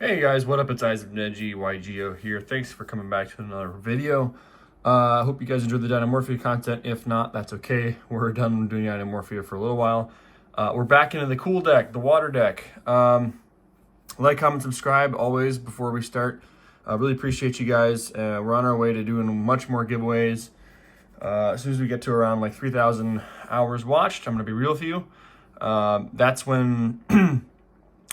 Hey guys, what up? It's Eyes of Neji YGO here. Thanks for coming back to another video. I hope you guys enjoyed the Dynamorphia content. If not, that's okay. We're done doing Dynamorphia for a little while. We're back into the cool deck, the water deck. Like, comment, subscribe always before we start. I really appreciate you guys. We're on our way to doing much more giveaways. As soon as we get to around like 3,000 hours watched, I'm going to be real with you. That's when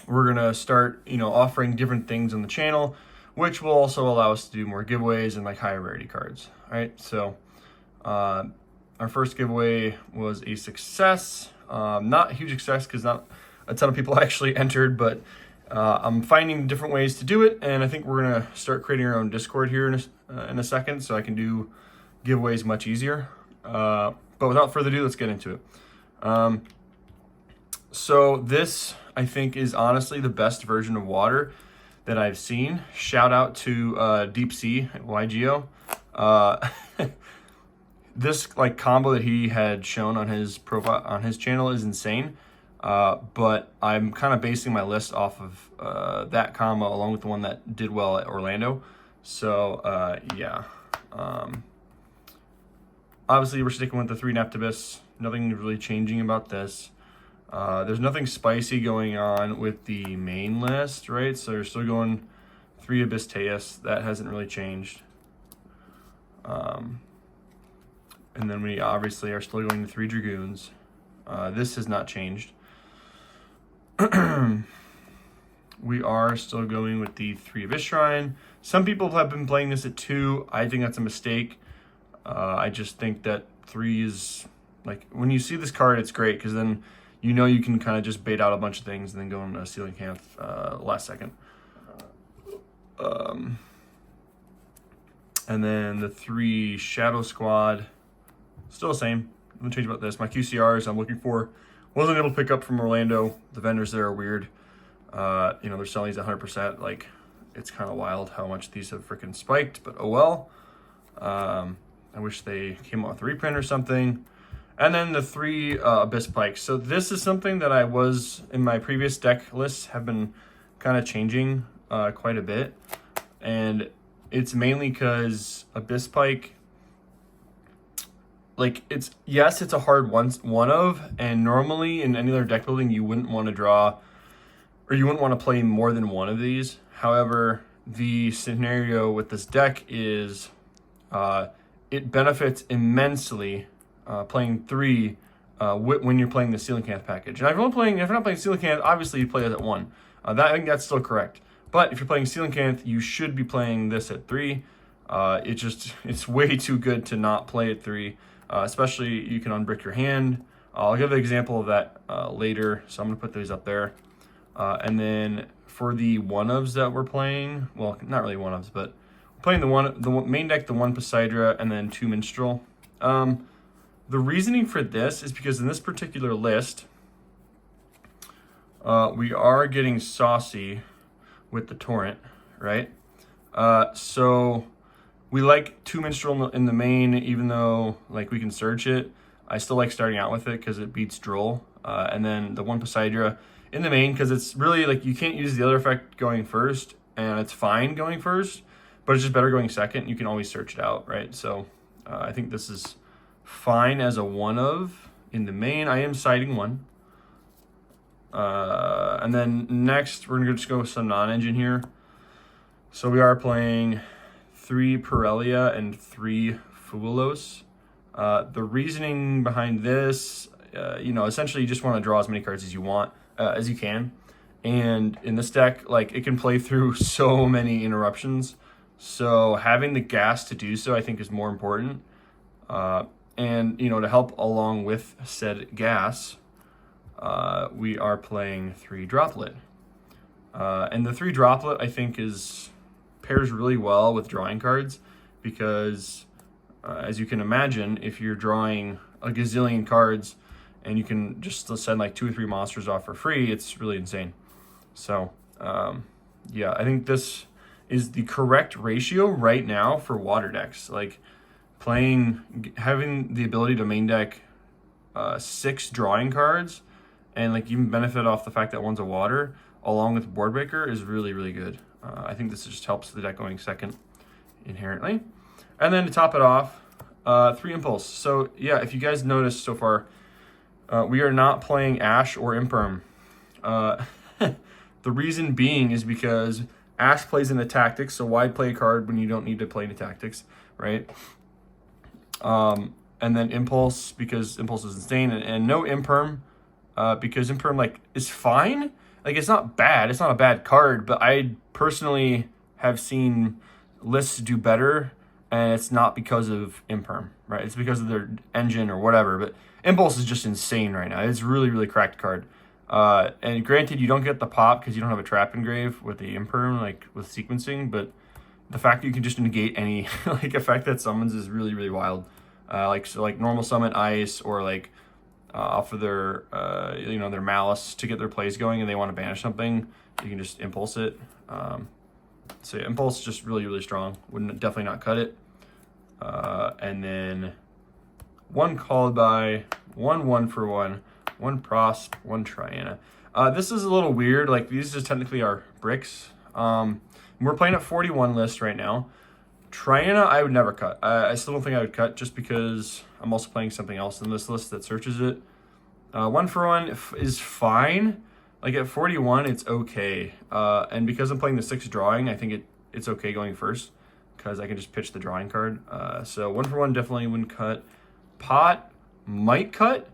we're going to start, offering different things on the channel, which will also allow us to do more giveaways and like higher rarity cards. All right. So, our first giveaway was a success. Not a huge success because not a ton of people actually entered, but I'm finding different ways to do it. And I think we're going to start creating our own Discord here in a second, so I can do giveaways much easier. But without further ado, let's get into it. So this, I think, is honestly the best version of water that I've seen. Shout out to Deep Sea at YGO. This like combo that he had shown on his profile on his channel is insane. But I'm kind of basing my list off of that combo along with the one that did well at Orlando. So yeah. Obviously, we're sticking with the 3 Neptibus. Nothing really changing about this. There's nothing spicy going on with the main list, right? So you're still going 3 Abysteus. That hasn't really changed. And then we obviously are still going to 3 Dragoons. This has not changed. We are still going with the 3 Abyss Shrine. Some people have been playing this at 2. I think that's a mistake. I just think that 3 is, like, when you see this card, it's great because then you know you can kind of just bait out a bunch of things and then go into a Ceiling Camp last second. And then the 3 Shadow Squad, still the same. Nothing changed about this. My QCRs I'm looking for wasn't able to pick up from Orlando. The vendors there are weird. They're selling these 100%. Like, it's kind of wild how much these have freaking spiked, but oh well. I wish they came out with a reprint or something. And then the 3 Abyss Pikes. So this is something that I was, in my previous deck lists, have been kind of changing quite a bit. And it's mainly because Abyss Pike, like, it's a hard one of, and normally in any other deck building you wouldn't want to draw, or you wouldn't want to play more than one of these. However, the scenario with this deck is it benefits immensely playing 3 when you're playing the Coelacanth package. And if you're not playing Coelacanth, obviously you play it at 1. I think that's still correct. But if you're playing Coelacanth, you should be playing this at 3. It's way too good to not play at 3. Especially you can unbrick your hand. I'll give an example of that later, so I'm gonna put those up there. And then for the one-ofs that we're playing, well, not really one-ofs, but we're playing the main deck, the 1 Poseidra, and then 2 Minstrel. The reasoning for this is because in this particular list, we are getting saucy with the Torrent, right? So we like 2 Minstrel in the main, even though like we can search it. I still like starting out with it because it beats Droll. And then the 1 Poseidra in the main because it's really like you can't use the other effect going first, and it's fine going first, but it's just better going second. You can always search it out, right? So I think this is fine as a one of in the main. I am siding 1. And then next we're gonna just go with some non-engine here. So we are playing 3 Pirellia and 3 Fuelos. The reasoning behind this, essentially you just want to draw as many cards as you want, as you can. And in this deck, like, it can play through so many interruptions. So having the gas to do so, I think, is more important. And, to help along with said gas, we are playing 3 Droplet. And the 3 Droplet, I think, pairs really well with drawing cards because, as you can imagine, if you're drawing a gazillion cards and you can just send like 2 or 3 monsters off for free, it's really insane. So, yeah, I think this is the correct ratio right now for water decks. Like, having the ability to main deck 6 drawing cards and like even benefit off the fact that one's a water along with Board Breaker is really, really good. I think this just helps the deck going second inherently. And then to top it off, 3 Impulse. So yeah, if you guys noticed so far, we are not playing Ash or Imperm. The reason being is because Ash plays into Tactics, so why play a card when you don't need to play into Tactics, right? And then Impulse, because Impulse is insane, and no Imperm, because Imperm, like, is fine. Like, it's not bad. It's not a bad card, but I personally have seen lists do better, and it's not because of Imperm, right? It's because of their engine or whatever, but Impulse is just insane right now. It's really, really cracked card. And granted, you don't get the pop because you don't have a trap engrave with the Imperm, like with sequencing, but the fact that you can just negate any like effect that summons is really, really wild. Like normal summon ice, or like off of their their malice to get their plays going, and they want to banish something, you can just impulse it. So yeah, impulse is just really, really strong. Wouldn't definitely not cut it. And then 1 called by, 1 for 1, 1 Prosp, 1 Triana. This is a little weird. Like, these just technically are bricks. We're playing at 41 list right now. Triana, I would never cut. I still don't think I would cut, just because I'm also playing something else in this list that searches it. 1 for 1 is fine. Like, at 41, it's okay. And because I'm playing the 6 drawing, I think it's okay going first, because I can just pitch the drawing card. So 1 for 1 definitely wouldn't cut. Pot might cut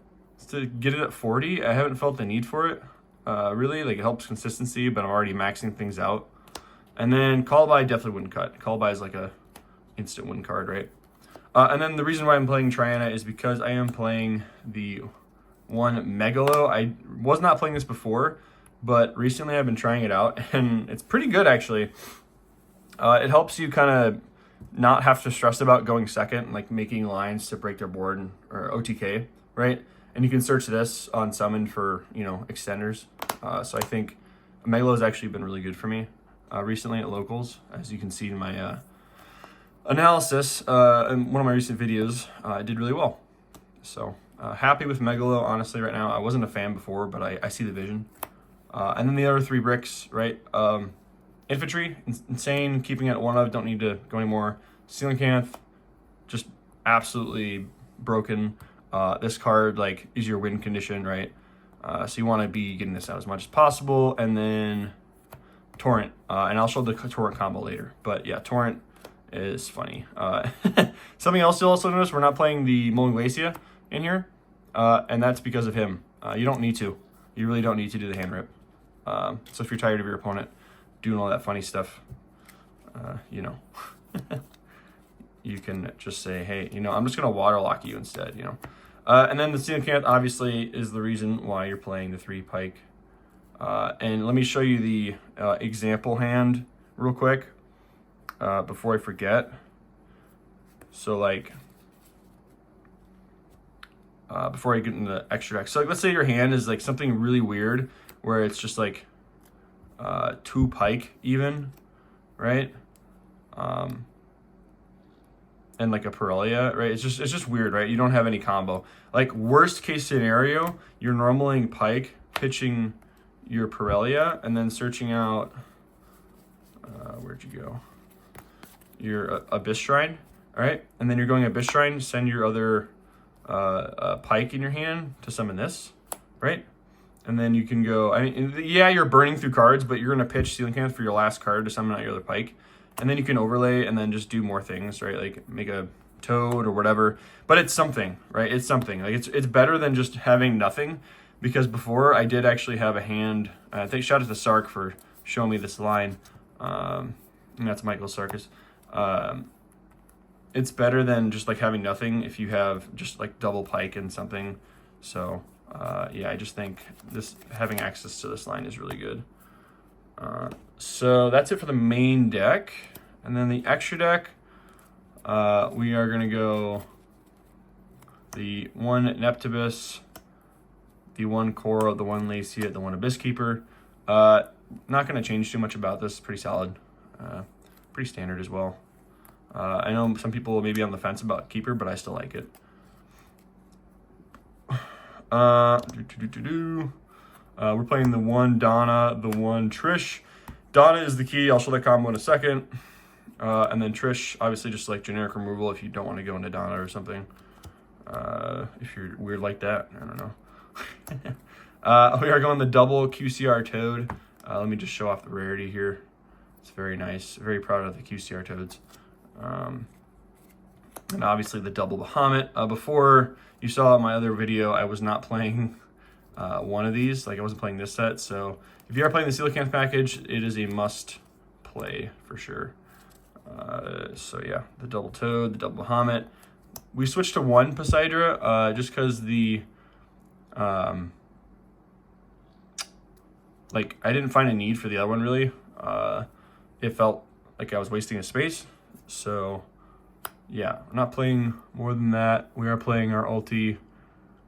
to get it at 40. I haven't felt the need for it. Really, like, it helps consistency, but I'm already maxing things out. And then Call By definitely wouldn't cut. Call By is like a instant win card, right? And then the reason why I'm playing Triana is because I am playing the 1 Megalo. I was not playing this before, but recently I've been trying it out, and it's pretty good, actually. It helps you kind of not have to stress about going second, like making lines to break their board, or OTK, right? And you can search this on Summon for, extenders. So I think Megalo has actually been really good for me recently at locals, as you can see in my analysis in one of my recent videos. It did really well. So happy with Megalo, honestly, right now. I wasn't a fan before, but I see the vision. And then the other 3 bricks, right? Infantry, insane, keeping it at 1 of, don't need to go anymore. Coelacanth, just absolutely broken. This card, like, is your win condition, right? So you want to be getting this out as much as possible. And then Torrent, and I'll show the Torrent combo later. But yeah, Torrent is funny. Something else you'll also notice, we're not playing the Molinglacia in here, and that's because of him. You don't need to. You really don't need to do the hand rip. So if you're tired of your opponent doing all that funny stuff, you can just say, hey, I'm just going to waterlock you instead, And then the Coelacanth obviously is the reason why you're playing the 3 pike. And let me show you the example hand real quick before I forget. So, like, before I get into the extra deck. So, like, let's say your hand is like something really weird where it's just like 2 pike even, right? And like a Parelia, right? It's just weird, right? You don't have any combo. Like, worst case scenario, you're normaling pike, pitching your Parelia, and then searching out where'd you go? Your Abyss Shrine, all right? And then you're going Abyss Shrine, send your other pike in your hand to summon this, right? And then you can go, yeah, you're burning through cards, but you're gonna pitch Coelacanth for your last card to summon out your other pike. And then you can overlay and then just do more things, right? Like make a toad or whatever. But it's something, right? It's something. Like, it's better than just having nothing, because before I did actually have a hand. I think shout out to Sark for showing me this line. And that's Michael Sarkis. It's better than just like having nothing if you have just like double pike and something. So yeah, I just think having access to this line is really good. So that's it for the main deck. And then the extra deck, we are going to go the 1 Neptibus, the 1 Korra, the 1 Lacia, the 1 Abyss Keeper. Not going to change too much about this. Pretty solid. Pretty standard as well. I know some people may be on the fence about Keeper, but I still like it. We're playing the one Donna, the one Trish. Donna is the key. I'll show that combo in a second. And then Trish, obviously just like generic removal if you don't want to go into Donna or something. If you're weird like that, I don't know. We are going the double QCR Toad. Let me just show off the rarity here. It's very nice. Very proud of the QCR Toads. And obviously the double Bahamut. Before you saw my other video, I was not playing one of these. Like I wasn't playing this set. So if you are playing the Coelacanth package, it is a must play for sure. So yeah, the double Toad, the double Bahamut. We switched to one Poseidra just because the like I didn't find a need for the other one really. It felt like I was wasting a space. So yeah, I'm not playing more than that. We are playing our ulti,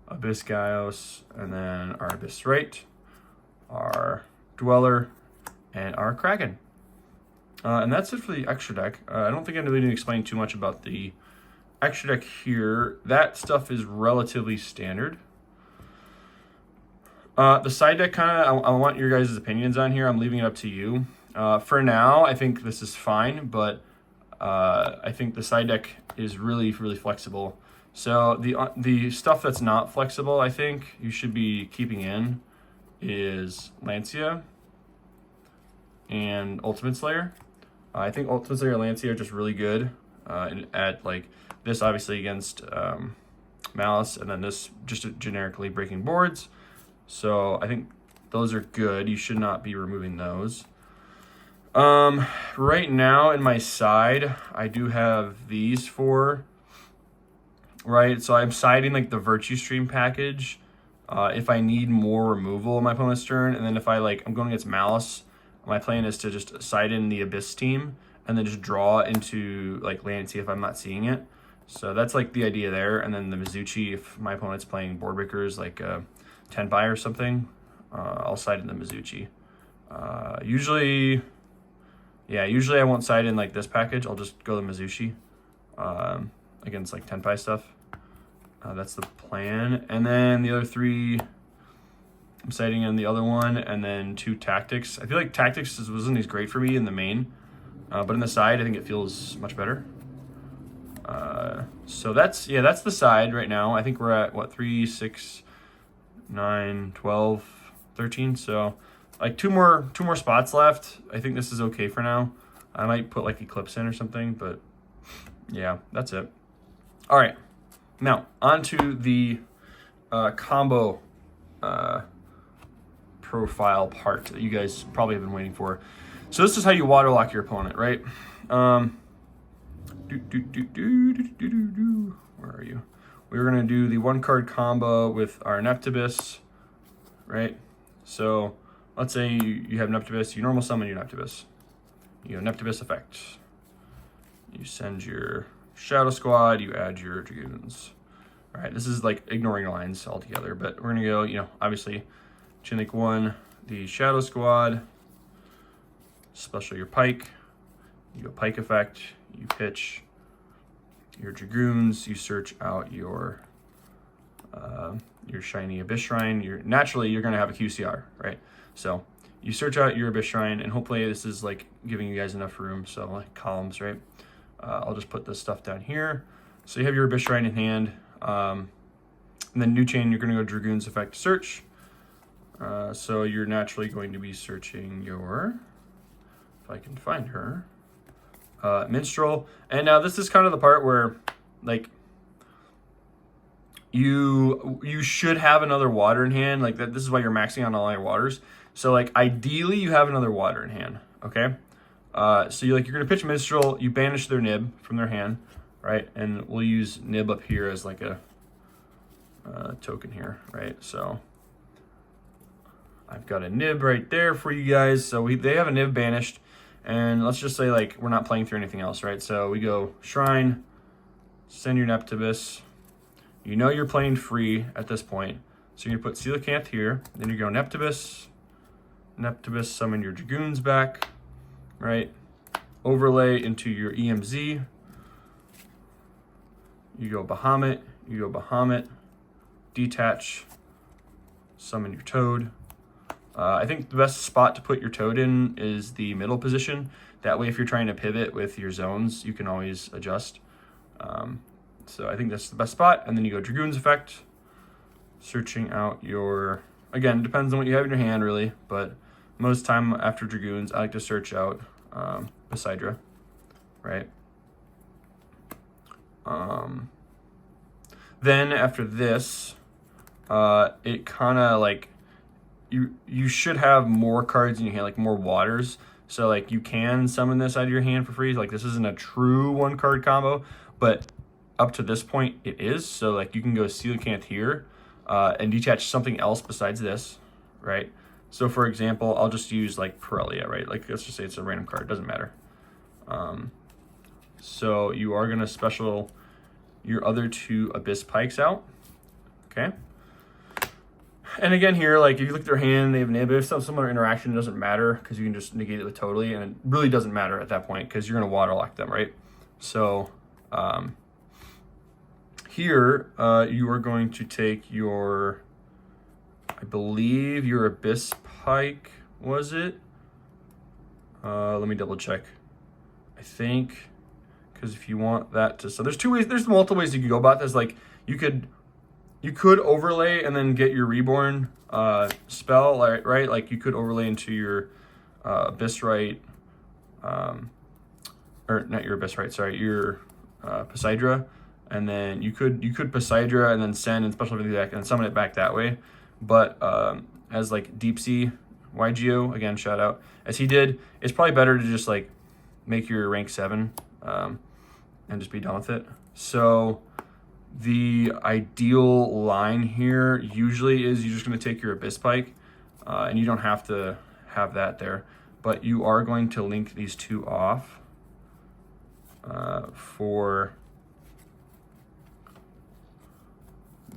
Abyss Gaios, and then our Abyss Right, our Dweller, and our Kraken. And that's it for the extra deck. I don't think I really need to explain too much about the extra deck here. That stuff is relatively standard. The side deck kind of, I want your guys' opinions on here. I'm leaving it up to you. For now, I think this is fine, but I think the side deck is really, really flexible. So the stuff that's not flexible, I think you should be keeping in is Lancia and Ultimate Slayer. I think Ultimate Slayer and Lancia are just really good at like this obviously against Malice, and then this just generically breaking boards. So I think those are good. You should not be removing those. Right now in my side, I do have these four, right? So I'm siding like the Virtue Stream package if I need more removal in my opponent's turn. And then if I'm going against Malice, my plan is to just side in the Abyss team and then just draw into like Lancia if I'm not seeing it. So that's like the idea there. And then the Mizuchi, if my opponent's playing board breakers like Tenpai or something, I'll side in the Mizuchi. Usually I won't side in like this package. I'll just go the Mizuchi against like Tenpai stuff. That's the plan. And then the other three, I'm siding in the other one, and then 2 Tactics. I feel like Tactics wasn't as great for me in the main, but in the side, I think it feels much better. So that's the side right now. I think we're at what, 3, 6, 9, 12, 13. So like two more spots left. I think this is okay for now. I might put like Eclipse in or something, but yeah, that's it. All right, now on to the combo profile part that you guys probably have been waiting for. So this is how you waterlock your opponent, right? Where are you? We're gonna do the 1-card combo with our Neptibus, right? So let's say you have Neptibus, you normal summon your Neptibus. You have Neptibus effect. You send your Shadow Squad, you add your Dragoons. All right, this is like ignoring lines altogether, but we're gonna go, obviously, Chain Link 1, the Shadow Squad, special your Pike, you go Pike effect, you pitch your Dragoons, you search out your shiny Abyss Shrine. Naturally, you're gonna have a QCR, right? So you search out your Abyss Shrine, and hopefully this is like giving you guys enough room, so like columns, right? I'll just put this stuff down here. So you have your Abyss Shrine in hand, and then new chain, you're gonna go Dragoons effect search. So you're naturally going to be searching your, if I can find her, Minstrel. And now this is kind of the part where like you should have another water in hand. Like that, this is why you're maxing on all your waters. So like ideally you have another water in hand, okay? So you're gonna pitch Minstrel, you banish their Nib from their hand, right? And we'll use Nib up here as like a token here, right? So I've got a Nib right there for you guys. So they have a Nib banished, and let's just say like we're not playing through anything else, right? So we go Shrine, send your Neptibus. You know you're playing free at this point. So you're gonna put Coelacanth here, then you go Neptibus, summon your Dragoons back, right? Overlay into your EMZ. You go Bahamut, detach, summon your Toad, I think the best spot to put your toad in is the middle position. That way, if you're trying to pivot with your zones, you can always adjust. So I think that's the best spot. And then you go Dragoon's Effect, searching out your, again, depends on what you have in your hand really, but most time after Dragoons, I like to search out Poseidra, right? Then after this, it kind of like, you should have more cards in your hand, like more waters. So like you can summon this out of your hand for free. Like this isn't a true 1-card combo, but up to this point it is. So like you can go Coelacanth here and detach something else besides this, right? So for example, I'll just use like Pirellia, right? Like let's just say it's a random card, doesn't matter. So you are gonna special your other 2 Abyss Pikes out, okay? And again here, like if you look at their hand, they have Nib. If some similar interaction, it doesn't matter because you can just negate it with totally, and it really doesn't matter at that point because you're gonna waterlock them, right? So here you are going to take your, I believe your Abyss Pike, was it? Let me double check. I think, because if you want that to, so there's 2 ways, there's multiple ways you can go about this. Like you could overlay and then get your Reborn spell, right? Like you could overlay into your Abyss Right, or not your Abyss Right, sorry, your Poseidra, and then you could Poseidra and then send and special everything back and summon it back that way. But as like Deep Sea YGO, again, shout out, as he did, it's probably better to just like make your rank 7 and just be done with it. So the ideal line here usually is you're just going to take your Abyss Pike, and you don't have to have that there, but you are going to link these 2 off for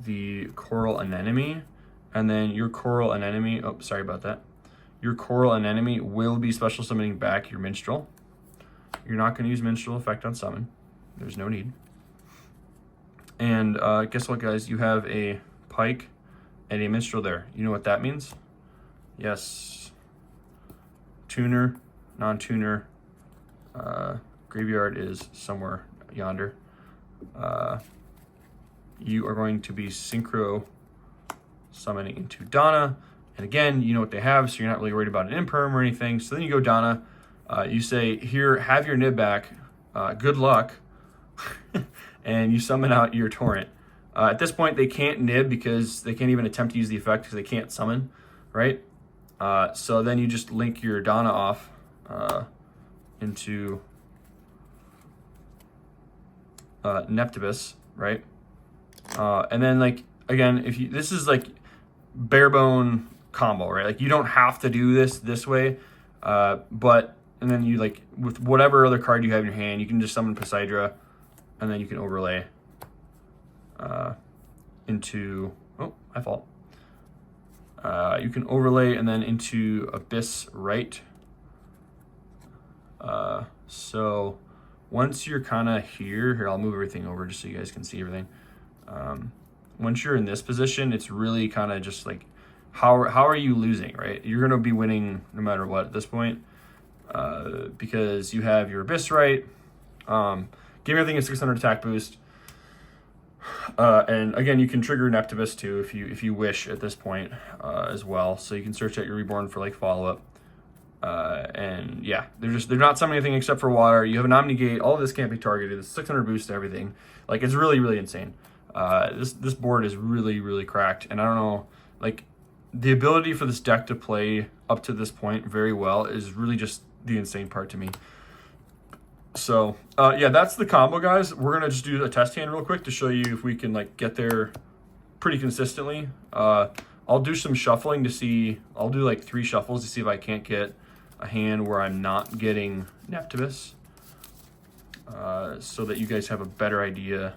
the Coral Anemone, and then your Coral Anemone, oh, sorry about that. Your Coral Anemone will be special summoning back your Minstrel. You're not going to use Minstrel effect on summon. There's no need. And guess what, guys? You have a Pike and a Minstrel there. You know what that means? Yes. Tuner, non-tuner. Graveyard is somewhere yonder. You are going to be synchro summoning into Donna. And again, you know what they have, so you're not really worried about an imperm or anything. So then you go Donna. You say, here, have your Nib back. Good luck. And you summon out your Torrent. At this point, they can't Nib because they can't even attempt to use the effect because they can't summon, right? So then you just link your Donna off into Neptibus, right? And then like, again, if you, this is like bare bone combo, right? Like you don't have to do this way, but, and then you like, with whatever other card you have in your hand, you can just summon Poseidra, and then you can overlay into, oh, my fault. You can overlay and then into Abyss Right. So once you're kind of here, I'll move everything over just so you guys can see everything. Once you're in this position, it's really kind of just like, how are you losing, right? You're going to be winning no matter what at this point, because you have your Abyss Right. Give everything a 600 attack boost. And again, you can trigger Neptibus too if you wish at this point as well. So you can search out your Reborn for like follow-up. And yeah, they're not summoning anything except for water. You have an Omni Gate. All of this can't be targeted. It's 600 boost to everything. Like it's really, really insane. This board is really, really cracked. And I don't know, like the ability for this deck to play up to this point very well is really just the insane part to me. So yeah, that's the combo, guys. We're gonna just do a test hand real quick to show you if we can like get there pretty consistently. I'll do some shuffling to see. I'll do like 3 shuffles to see if I can't get a hand where I'm not getting Neptibus, so that you guys have a better idea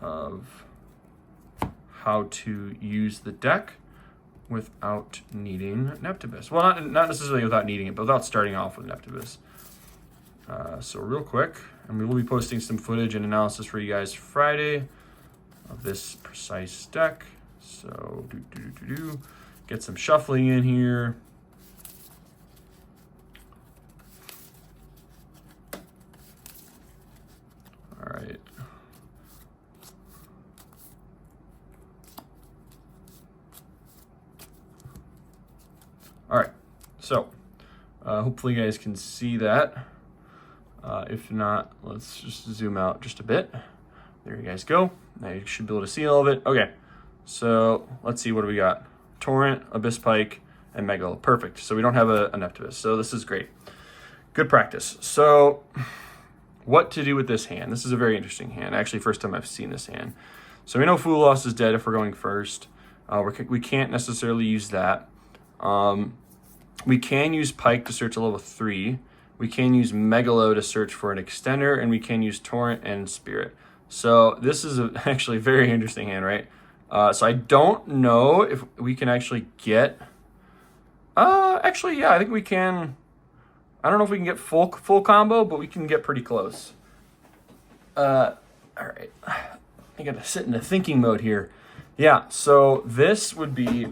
of how to use the deck without needing Neptibus. Well, not necessarily without needing it, but without starting off with Neptibus. So real quick, and we will be posting some footage and analysis for you guys Friday of this precise deck. So get some shuffling in here. All right. All right, so hopefully you guys can see that. If not, let's just zoom out just a bit. There you guys go. Now you should be able to see all of it. Okay, so let's see, what do we got? Torrent, Abyss Pike, and Megalo. Perfect. So we don't have a Neptibus, so this is great. Good practice. So what to do with this hand? This is a very interesting hand. Actually, first time I've seen this hand. So we know Fool Loss is dead if we're going first. We can't necessarily use that. We can use Pike to search a level 3. We can use Megalo to search for an extender, and we can use Torrent and Spirit. So this is actually a very interesting hand, right? So I don't know if we can actually get... actually, yeah, I think we can... I don't know if we can get full combo, but we can get pretty close. All right. I got to sit in a thinking mode here. Yeah, so this would be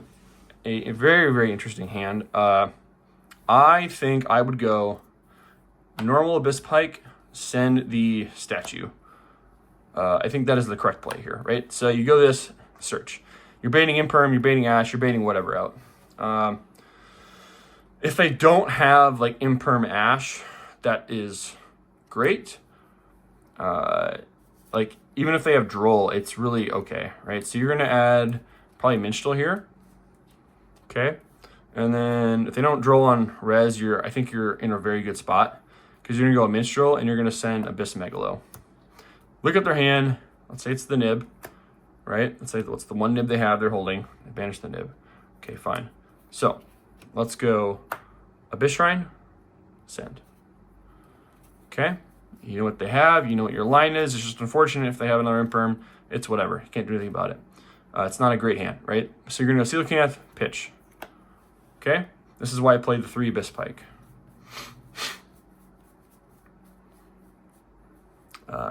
a very, very interesting hand. I think I would go normal Abyss Pike, send the statue. I think that is the correct play here, right? So you go this, search. You're baiting Imperm, you're baiting Ash, you're baiting whatever out. If they don't have like Imperm Ash, that is great. Like even if they have Droll, it's really okay, right? So you're gonna add probably Minstrel here. Okay. And then if they don't Droll on Res, I think you're in a very good spot because you're gonna go Minstrel and you're gonna send Abyss Megalo. Look at their hand. Let's say it's the nib, right? Let's say what's the one nib they have they're holding. They banish the nib. Okay, fine. So let's go Abyss Shrine, send. Okay. You know what they have. You know what your line is. It's just unfortunate if they have another Imperm. It's whatever. You can't do anything about it. It's not a great hand, right? So you're going to go Coelacanth, pitch. Okay? This is why I played the 3 Abyss Pike.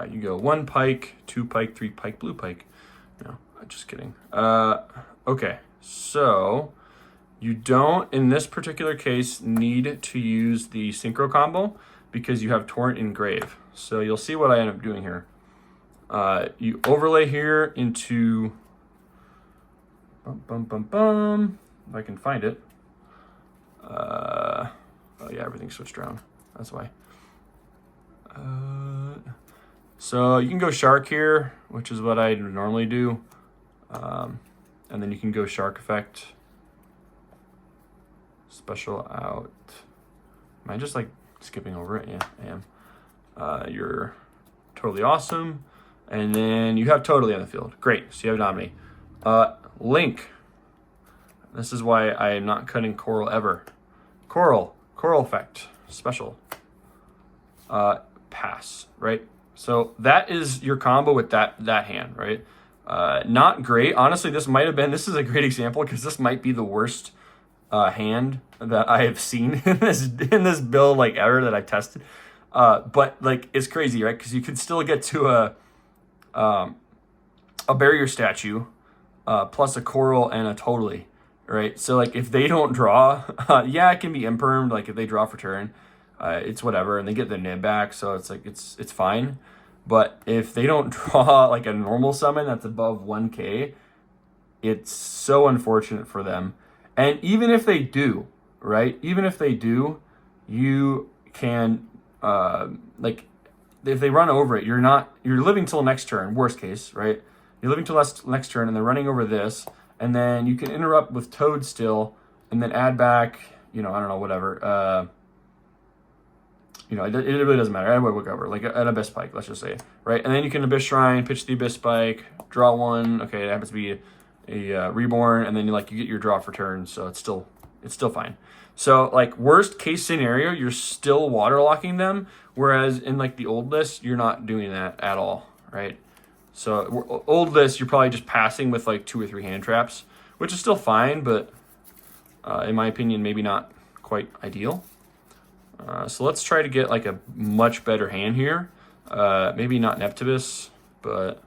You go 1 Pike, 2 Pike, 3 Pike, blue Pike. No, just kidding. Okay, so you don't, in this particular case, need to use the Synchro combo because you have Torrent and Grave. So you'll see what I end up doing here. You overlay here into... If I can find it. Oh yeah, everything's switched around. That's why. So you can go Shark here, which is what I normally do. And then you can go Shark Effect. Special out. Am I just like skipping over it? Yeah, I am. You're totally awesome. And then you have Totally on the field. Great, so you have Dominate. Link. This is why I am not cutting Coral ever. Coral Effect, special. Pass, right? So that is your combo with that hand, right? Not great. Honestly, this is a great example because this might be the worst hand that I have seen in this build like ever that I tested. But like it's crazy, right? Because you can still get to a barrier statue plus a Coral and a Totally, right? So like if they don't draw, yeah, it can be impermed. Like if they draw for turn, it's whatever, and they get the nib back, so it's like it's fine. But if they don't draw like a normal summon that's above 1k, it's so unfortunate for them. And even if they do, right? Even if they do, you can like if they run over it, you're living till next turn, worst case, right? You're living till next turn and they're running over this, and then you can interrupt with Toad still and then add back, I don't know, whatever. It really doesn't matter. Add whatever, like an Abyss Pike, let's just say, right? And then you can Abyss Shrine, pitch the Abyss Pike, draw 1. Okay, it happens to be a Reborn, and then you get your draw for turn, so it's still fine. So like worst case scenario, you're still waterlocking them, whereas in like the old list, you're not doing that at all, right? So old list, you're probably just passing with like 2 or 3 hand traps, which is still fine, but in my opinion, maybe not quite ideal. So let's try to get like a much better hand here. Maybe not Neptibus, but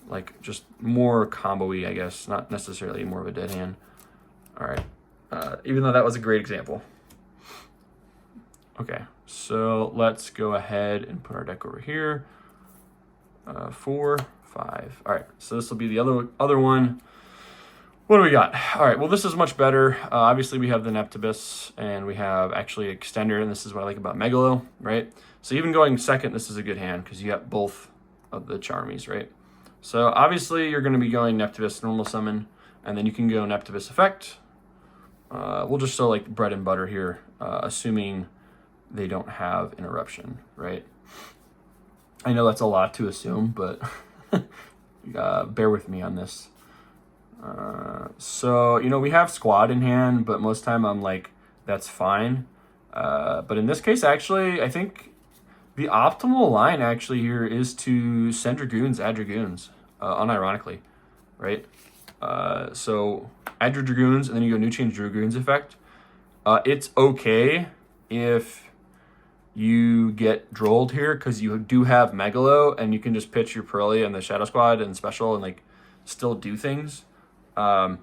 like just more combo-y, I guess. Not necessarily more of a dead hand. All right. Even though that was a great example. Okay, so let's go ahead and put our deck over here. 4, 5. All right, so this will be the other one. What do we got? All right, well, this is much better. Obviously, we have the Neptibus, and we have actually Extender, and this is what I like about Megalo, right? So even going second, this is a good hand because you got both of the Charmies, right? So obviously, you're going to be going Neptibus normal summon, and then you can go Neptibus effect. We'll just show like bread and butter here, assuming they don't have interruption, right? I know that's a lot to assume, but bear with me on this. So, you know, we have squad in hand, but most time I'm like, that's fine. But in this case, actually, I think the optimal line actually here is to send Dragoons, add Dragoons, unironically, right? So add your Dragoons, and then you go new change Dragoons effect. It's okay if you get drolled here because you do have Megalo, and you can just pitch your Pearly and the Shadow Squad and special and like still do things. Like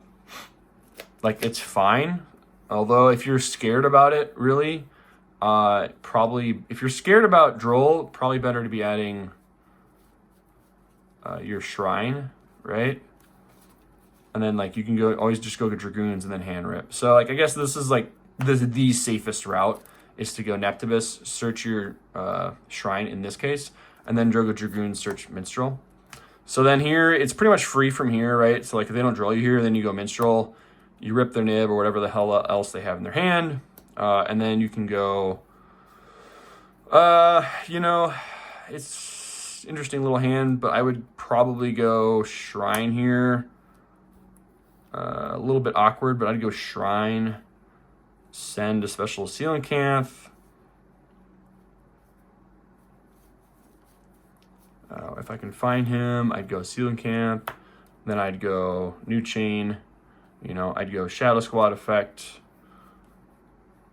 it's fine. Although if you're scared about it, really, probably if you're scared about droll, probably better to be adding your Shrine, right? And then like you can always just go to Dragoons and then hand rip. So like I guess this is like the safest route is to go Neptibus, search your Shrine in this case, and then go Dragoons, search Minstrel. So then here, it's pretty much free from here, right? So like if they don't draw you here, then you go Minstrel, you rip their nib or whatever the hell else they have in their hand, and then you can go, you know, it's interesting little hand, but I would probably go Shrine here. A little bit awkward, but I'd go Shrine, send a special Coelacanth. If I can find him, I'd go Coelacanth. Then I'd go New Chain. You know, I'd go Shadow Squad effect.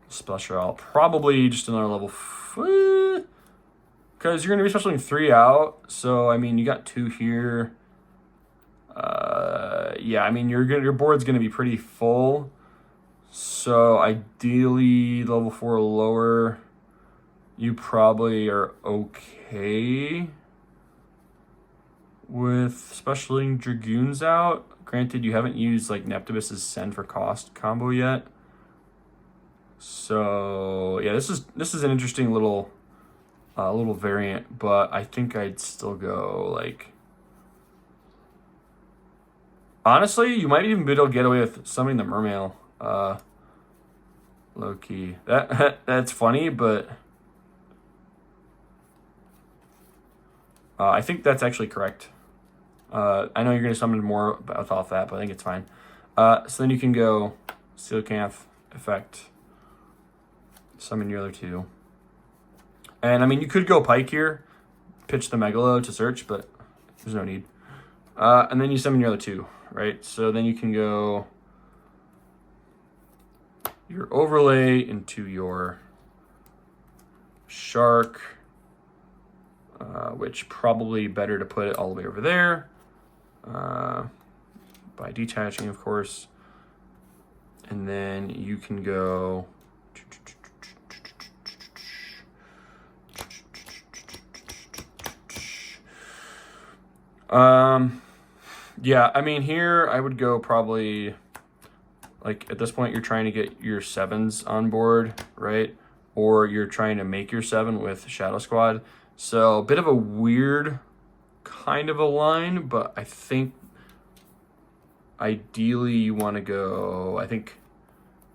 Special out. Probably just another level. Because you're going to be specialing 3 out. So, I mean, you got 2 here. Yeah, I mean, your board's going to be pretty full. So, ideally, level 4 or lower, you probably are okay with specialing Dragoons out. Granted, you haven't used like Neptibus's send for cost combo yet. So yeah, this is an interesting little variant, but I think I'd still go like. Honestly, you might even be able to get away with summoning the Mermail. Low key. That's funny, but I think that's actually correct. I know you're going to summon more off that, but I think it's fine. So then you can go Coelacanth effect, summon your other 2. And I mean, you could go Pike here, pitch the Megalo to search, but there's no need. And then you summon your other 2, right? So then you can go your overlay into your Shark, which probably better to put it all the way over there. By detaching, of course. And then you can go yeah, I mean here I would go probably like at this point you're trying to get your 7s on board, right? Or you're trying to make your 7 with Shadow Squad. So a bit of a weird kind of a line, but I think ideally you want to go, I think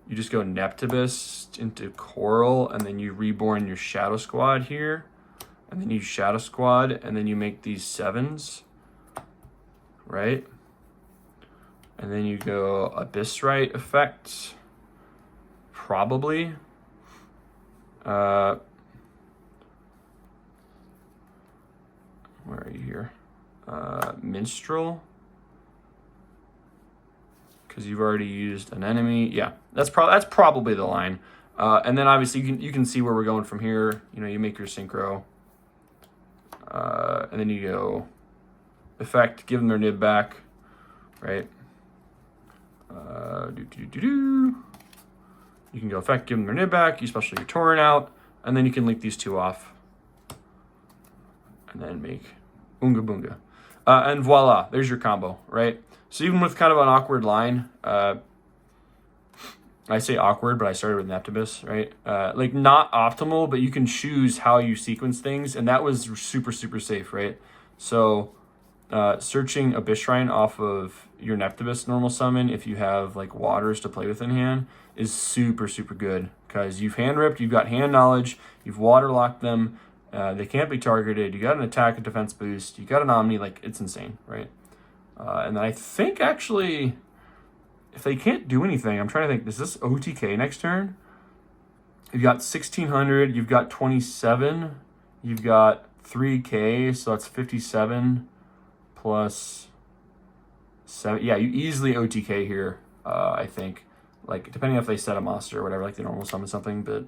you just go Neptibus into Coral, and then you reborn your Shadow Squad here, and then you Shadow Squad, and then you make these 7s, right? And then you go Abyssrite effect, probably. Where are you here? Minstrel, because you've already used an enemy. Yeah, that's probably the line. And then obviously you can see where we're going from here. You know, you make your synchro, and then you go effect, give them their nib back, right? You can go effect, give them their nib back, you special your Tauren out, and then you can link these two off. And then make Oonga Boonga. And voila, there's your combo, right? So even with kind of an awkward line, I say awkward, but I started with Neptibus, right? Like not optimal, but you can choose how you sequence things, and that was super, super safe, right? So searching Abyss Shrine off of your Neptibus normal summon, if you have like waters to play with in hand, is super, super good, because you've hand ripped, you've got hand knowledge, you've water locked them, they can't be targeted, you got an attack and defense boost, you got an Omni, like it's insane, right? And then I think actually, if they can't do anything, I'm trying to think, is this OTK next turn? You've got 1600, you've got 27, you've got 3K, so that's 57 plus 7. Yeah, you easily OTK here, I think. Like, depending if they set a monster or whatever, like they normal summon something, but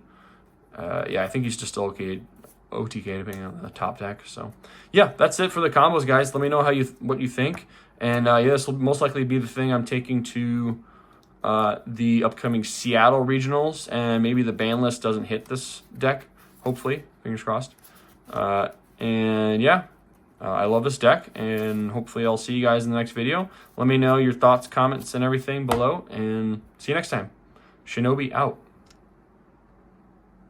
yeah, I think he's just still OTK depending on the top deck. So yeah, that's it for the combos, guys. Let me know what you think. And yeah, this will most likely be the thing I'm taking to the upcoming Seattle regionals, and maybe the ban list doesn't hit this deck. Hopefully, fingers crossed. And yeah, I love this deck, and hopefully I'll see you guys in the next video. Let me know your thoughts, comments, and everything below, and see you next time. Shinobi out.